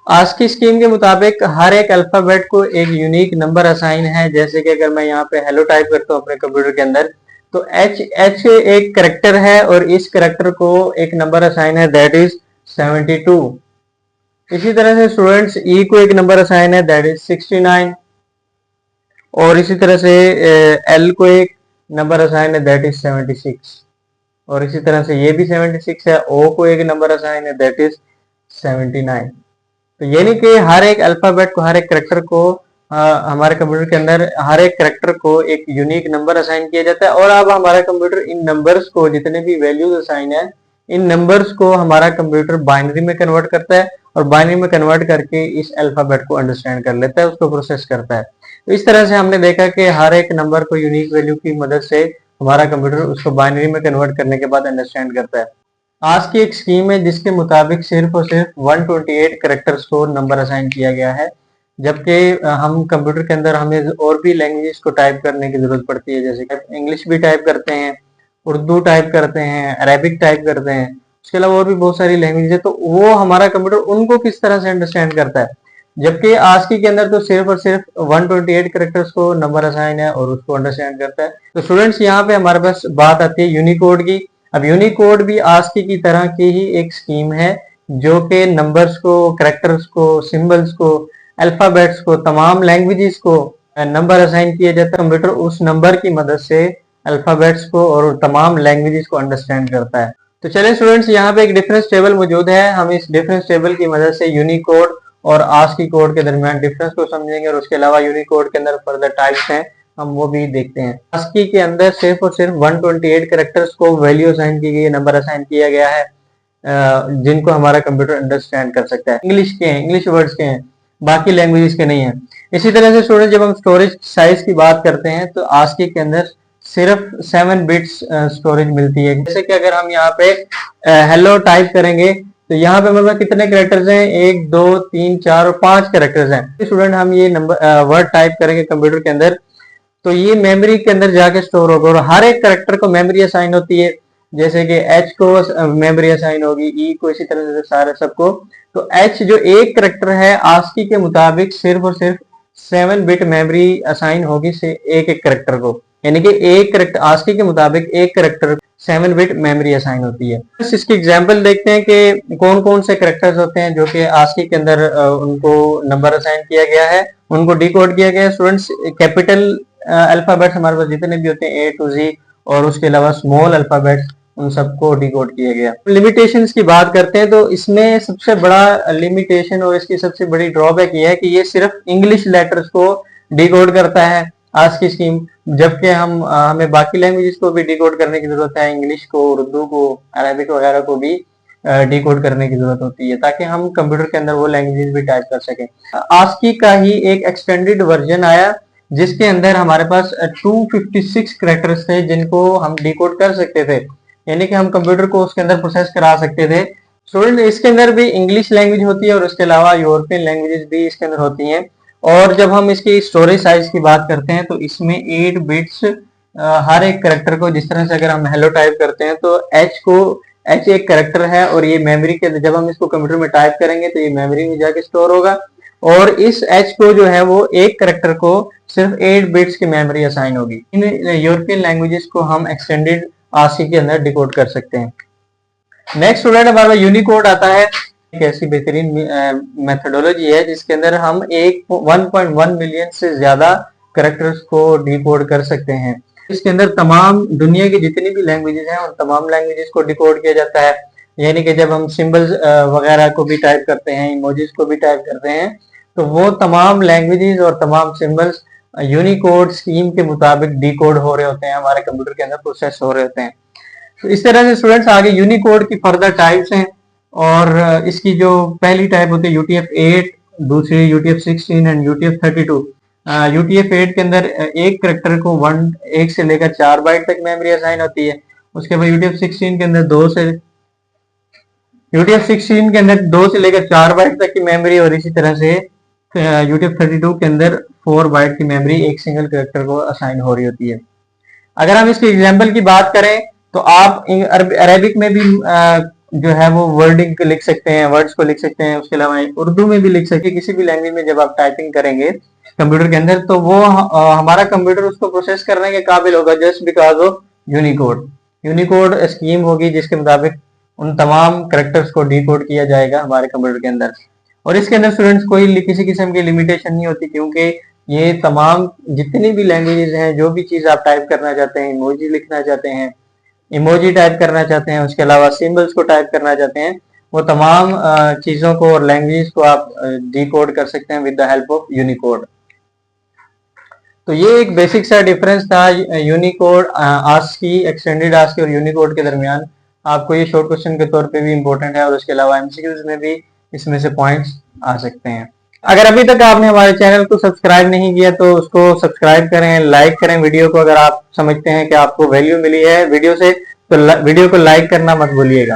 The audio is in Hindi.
आज की स्कीम के मुताबिक हर एक अल्फाबेट को एक यूनिक नंबर असाइन है। जैसे कि अगर मैं यहाँ पे हेलो टाइप करता हूँ अपने कंप्यूटर के अंदर, तो एच एच एक करेक्टर है और इस करेक्टर को एक नंबर असाइन है, दैट इज 72। इसी तरह से स्टूडेंट्स ई को एक नंबर असाइन है, दैट इज 69। और इसी तरह से एल को एक नंबर असाइन है, दैट इज 76। और इसी तरह से ये भी 76 है। ओ को एक नंबर असाइन है, दैट इज 79। तो यानी कि हर एक अल्फाबेट को, हर एक करेक्टर को हमारे कंप्यूटर के अंदर हर एक करेक्टर को एक यूनिक नंबर असाइन किया जाता है। और अब हमारा कंप्यूटर इन नंबर्स को, जितने भी वैल्यूज असाइन है, इन नंबर्स को हमारा कंप्यूटर बाइनरी में कन्वर्ट करता है और बाइनरी में कन्वर्ट करके इस अल्फाबेट को अंडरस्टैंड कर लेता है, उसको प्रोसेस करता है। तो इस तरह से हमने देखा कि हर एक नंबर को यूनिक वैल्यू की मदद से हमारा कंप्यूटर उसको बाइनरी में कन्वर्ट करने के बाद अंडरस्टैंड करता है। आज की एक स्कीम है जिसके मुताबिक सिर्फ और सिर्फ 128 करेक्टर्स को नंबर असाइन किया गया है, जबकि हम कंप्यूटर के अंदर हमें और भी लैंग्वेजेस को टाइप करने की जरूरत पड़ती है। जैसे कि इंग्लिश भी टाइप करते हैं, उर्दू टाइप करते हैं, अरेबिक टाइप करते हैं, उसके अलावा और भी बहुत सारी लैंग्वेज है। तो वो हमारा कंप्यूटर उनको किस तरह से अंडरस्टैंड करता है, जबकि आस्की के अंदर तो सिर्फ और सिर्फ 128 करेक्टर्स को नंबर असाइन है और उसको अंडरस्टैंड करता है। तो स्टूडेंट्स, यहाँ पे हमारे पास बात आती है यूनिकोड की। अब यूनिकोड भी आस्की की तरह की ही एक स्कीम है, जो कि नंबर्स को, करेक्टर्स को, सिंबल्स को, अल्फाबेट्स को, तमाम लैंग्वेजेस को नंबर असाइन किया जाता है। कंप्यूटर उस नंबर की मदद से अल्फाबेट्स को और तमाम लैंग्वेजेस को अंडरस्टैंड करता है। तो चलिए स्टूडेंट्स, यहाँ पे एक डिफरेंस टेबल मौजूद है। हम इस डिफरेंस टेबल की मदद से यूनिकोड और आस्की कोड के दरमियान डिफरेंस को समझेंगे और उसके अलावा यूनिकोड के अंदर फर्दर टाइप्स हैं, हम वो भी देखते हैं। आस्की के अंदर सिर्फ और सिर्फ 128 करेक्टर्स को वैल्यू असाइन की गई है, नंबर असाइन किया गया है, जिनको हमारा कंप्यूटर अंडरस्टैंड कर सकता है। इंग्लिश के हैं, इंग्लिश वर्ड्स के हैं, बाकी लैंग्वेजेस के नहीं है। इसी तरह से स्टूडेंट, जब हम स्टोरेज साइज की बात करते हैं तो आस्की के अंदर सिर्फ 7 बिट्स स्टोरेज मिलती है। जैसे कि अगर हम यहाँ पे हेलो टाइप करेंगे तो यहाँ पे मतलब कितने कैरेक्टर्स हैं, 1 2 3 4 और 5 कैरेक्टर्स हैं। स्टूडेंट, हम ये नंबर वर्ड टाइप करेंगे कंप्यूटर के अंदर तो ये मेमोरी के अंदर जाके स्टोर होगा और हर एक कैरेक्टर को मेमोरी असाइन होती है। जैसे कि एच को मेमोरी असाइन होगी, ई को, इसी तरह से सारे सबको। तो एच जो एक कैरेक्टर है, आस्की के मुताबिक सिर्फ और सिर्फ 7 बिट मेमोरी असाइन होगी से एक एक कैरेक्टर को, यानी कि एक कैरेक्टर आस्की के मुताबिक एक कैरेक्टर 7 बिट मेमोरी असाइन होती है। बस इसकी एग्जांपल देखते हैं कि कौन कौन से कैरेक्टर्स होते हैं जो कि आस्की के अंदर उनको नंबर असाइन किया गया है, उनको डिकोड किया गया है। स्टूडेंट्स, कैपिटल अल्फाबेट्स हमारे पास जितने भी होते हैं ए टू जी, और उसके अलावा स्मॉल अल्फाबेट्स, उन सबको डिकोड किया गया। लिमिटेशंस की बात करते हैं तो इसमें सबसे बड़ा लिमिटेशन और इसकी सबसे बड़ी ड्रॉबैक ये है कि ये सिर्फ इंग्लिश लेटर्स को डिकोड करता है आज की स्कीम, जबकि हमें बाकी लैंग्वेजेस को भी डिकोड करने की जरूरत है। इंग्लिश को, उर्दू को, अरबिक वगैरह को भी डिकोड करने की जरूरत होती है, ताकि हम कंप्यूटर के अंदर वो लैंग्वेजेस भी टाइप कर सकें। आस्की का ही एक एक्सटेंडेड वर्जन आया जिसके अंदर हमारे पास 256 कैरेक्टर्स थे जिनको हम डिकोड कर सकते थे, यानी कि हम कंप्यूटर को उसके अंदर प्रोसेस करा सकते थे। स्टूडेंट, इसके अंदर भी इंग्लिश लैंग्वेज होती है और उसके अलावा यूरोपियन लैंग्वेजेस भी इसके अंदर होती हैं। और जब हम इसकी स्टोरेज साइज की बात करते हैं तो इसमें 8 बिट्स हर एक करेक्टर को, जिस तरह से अगर हम हेलो टाइप करते हैं तो एच एक करेक्टर है और ये मेमोरी के, जब हम इसको कंप्यूटर में टाइप करेंगे तो ये मेमोरी में जाके स्टोर होगा। और इस एच को जो है वो एक करेक्टर को सिर्फ 8 बिट्स की मेमोरी असाइन होगी। इन यूरोपियन लैंग्वेजेस को हम एक्सटेंडेड आस्की के अंदर डिकोड कर सकते हैं। नेक्स्ट स्टूडेंट, हमारा यूनिकोड आता है। एक ऐसी बेहतरीन मेथोडोलॉजी है जिसके अंदर हम 1.1 मिलियन से ज्यादा कैरेक्टर्स को डिकोड कर सकते हैं। इसके अंदर तमाम दुनिया की जितनी भी लैंग्वेजेस हैं उन तमाम लैंग्वेजेस को डिकोड किया जाता है। यानी कि जब हम सिंबल्स वगैरह को भी टाइप करते हैं, इमोजीज को भी टाइप करते हैं, तो वो तमाम लैंग्वेजेस और तमाम सिंबल्स यूनिकोड स्कीम के मुताबिक डिकोड हो रहे होते हैं, हमारे कंप्यूटर के अंदर प्रोसेस हो रहे होते हैं। तो इस तरह से स्टूडेंट्स, आगे यूनिकोड की फर्दर टाइप्स हैं और इसकी जो पहली टाइप होती है UTF-8, दूसरी UTF-16 एंड UTF-32। UTF-8 के अंदर एक करेक्टर को 1 से लेकर 4 बाइट तक मेमोरी असाइन होती है। उसके बाद UTF-16 के अंदर 2 से लेकर 4 बाइट तक की मेमोरी, और इसी तरह से UTF-32 के अंदर 4 बाइट की मेमोरी एक सिंगल करेक्टर को असाइन हो रही होती है। अगर हम इसके एग्जाम्पल की बात करें तो आप अरेबिक में भी जो है वो वर्डिंग लिख सकते हैं, वर्ड्स को लिख सकते हैं, उसके अलावा उर्दू में भी लिख सकते हैं। किसी भी लैंग्वेज में जब आप टाइपिंग करेंगे कंप्यूटर के अंदर तो वो हमारा कंप्यूटर उसको प्रोसेस करने के काबिल होगा just because of Unicode. Unicode scheme होगी जिसके मुताबिक उन तमाम करेक्टर्स को डिकोड किया जाएगा हमारे कंप्यूटर के अंदर। और इसके अंदर स्टूडेंट्स कोई किसी किस्म की लिमिटेशन नहीं होती, क्योंकि ये तमाम जितनी भी लैंग्वेजेस हैं, जो भी चीज आप टाइप करना चाहते हैं, इमोजी लिखना चाहते हैं, इमोजी टाइप करना चाहते हैं, उसके अलावा सिंबल्स को टाइप करना चाहते हैं, वो तमाम चीजों को और लैंग्वेज को आप डिकोड कर सकते हैं with the help of Unicode. तो ये एक बेसिक सा डिफरेंस था यूनिकोड आस्की, एक्सटेंडेड आस्की और यूनिकोड के दरमियान। आपको ये शॉर्ट क्वेश्चन के तौर पे भी इंपॉर्टेंट है और उसके अलावा एमसीक्यूज में भी इसमें से पॉइंट्स आ सकते हैं। अगर अभी तक आपने हमारे चैनल को सब्सक्राइब नहीं किया तो उसको सब्सक्राइब करें, लाइक करें वीडियो को। अगर आप समझते हैं कि आपको वैल्यू मिली है वीडियो से तो वीडियो को लाइक करना मत भूलिएगा।